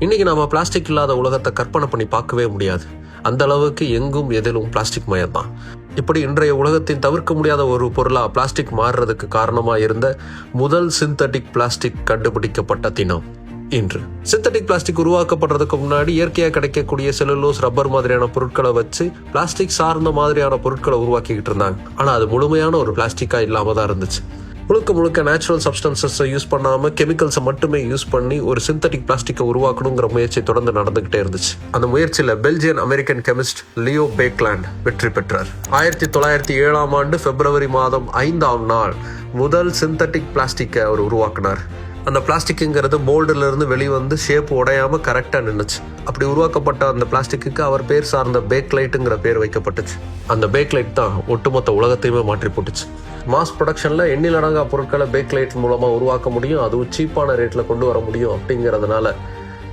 இன்னைக்கு நாம பிளாஸ்டிக் இல்லாத உலகத்தை கற்பனை பண்ணி பார்க்கவே முடியாது. அந்த அளவுக்கு எங்கும் எதிலும் பிளாஸ்டிக் மயம் தான். இப்படி இன்றைய உலகத்தின் தவிர்க்க முடியாத ஒரு பொருளா பிளாஸ்டிக் மாறுறதுக்கு காரணமா இருந்த முதல் சிந்தட்டிக் பிளாஸ்டிக் கண்டுபிடிக்கப்பட்ட தினம் இன்று. சிந்தட்டிக் பிளாஸ்டிக் உருவாக்கப்படுறதுக்கு முன்னாடி இயற்கையா கிடைக்கக்கூடிய செல்லுலோஸ், ரப்பர் மாதிரியான பொருட்களை வச்சு பிளாஸ்டிக் சார்ந்த மாதிரியான பொருட்களை உருவாக்கிக்கிட்டு இருந்தாங்க. ஆனா அது முழுமையான ஒரு பிளாஸ்டிக்கா இல்லாம தான் இருந்துச்சு. முழுக்க நேச்சுரல் சப்ஸ்டன்சஸை யூஸ் பண்ணாம கெமிக்கல்ஸை மட்டுமே யூஸ் பண்ணி ஒரு சிந்தட்டிக் பிளாஸ்டிக்கை உருவாக்கணுங்கிற முயற்சி தொடர்ந்து நடந்துகிட்டே இருந்துச்சு. அந்த முயற்சியில பெல்ஜியன் அமெரிக்கன் கெமிஸ்ட் லியோ பேக்லாண்ட் வெற்றி பெற்றார். 1907 பிப்ரவரி மாதம் 5 முதல் சிந்தட்டிக் பிளாஸ்டிக்கை அவர் உருவாக்கினார். அந்த பிளாஸ்டிக்குங்கிறது மோல்டுல இருந்து வெளிவந்து ஷேப் உடையாம கரெக்டா நின்றுச்சு. அப்படி உருவாக்கப்பட்ட அந்த பிளாஸ்டிக்கு அவர் பேர் சார்ந்த பேக்லைட்டுங்கிற பேர் வைக்கப்பட்டுச்சு. அந்த பேக்லைட் தான் ஒட்டுமொத்த உலகத்தையுமே மாற்றி போட்டுச்சு. மாஸ் ப்ரொடக்ஷன்ல எண்ணிலடங்கா பொருட்களை பேக்லைட் மூலமா உருவாக்க முடியும், அதுவும் சீப்பான ரேட்ல கொண்டு வர முடியும். அப்படிங்கிறதுனால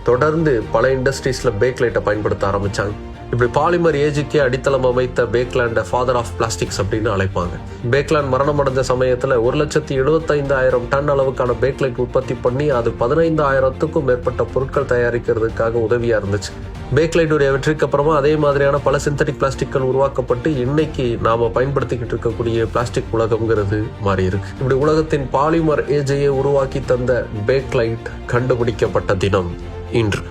தொடர்ந்து பல இண்டஸ்ட்ரீஸ்ல பேக்லைட்டை பயன்படுத்த ஆரம்பிச்சாங்க. இப்படி பாலிமர் ஏஜுக்கே அடித்தளம் அமைத்த பேக்லாண்டை ஃபாதர் ஆஃப் பிளாஸ்டிக்ஸ் அப்படின்னு அழைப்பாங்க. பேக்லாண்ட் மரணம் அடைஞ்ச சமயத்துல 1,75,000 டன் அளவுக்கான பேக்லைட் உற்பத்தி பண்ணி அது 15,000க்கும் மேற்பட்ட பொருட்கள் தயாரிக்கிறதுக்காக உதவியா இருந்துச்சு. பேக்லைட்டுடைய வெற்றிக்கு அப்புறமா அதே மாதிரியான பல சிந்தட்டிக் பிளாஸ்டிக்கள் உருவாக்கப்பட்டு இன்னைக்கு நாம பயன்படுத்திக்கிட்டு இருக்கக்கூடிய பிளாஸ்டிக் உலகம்ங்கிறது மாறி இருக்கு. இப்படி உலகத்தின் பாலிமர் ஏஜையை உருவாக்கி தந்த பேக்லைட் கண்டுபிடிக்கப்பட்ட தினம் இன்று.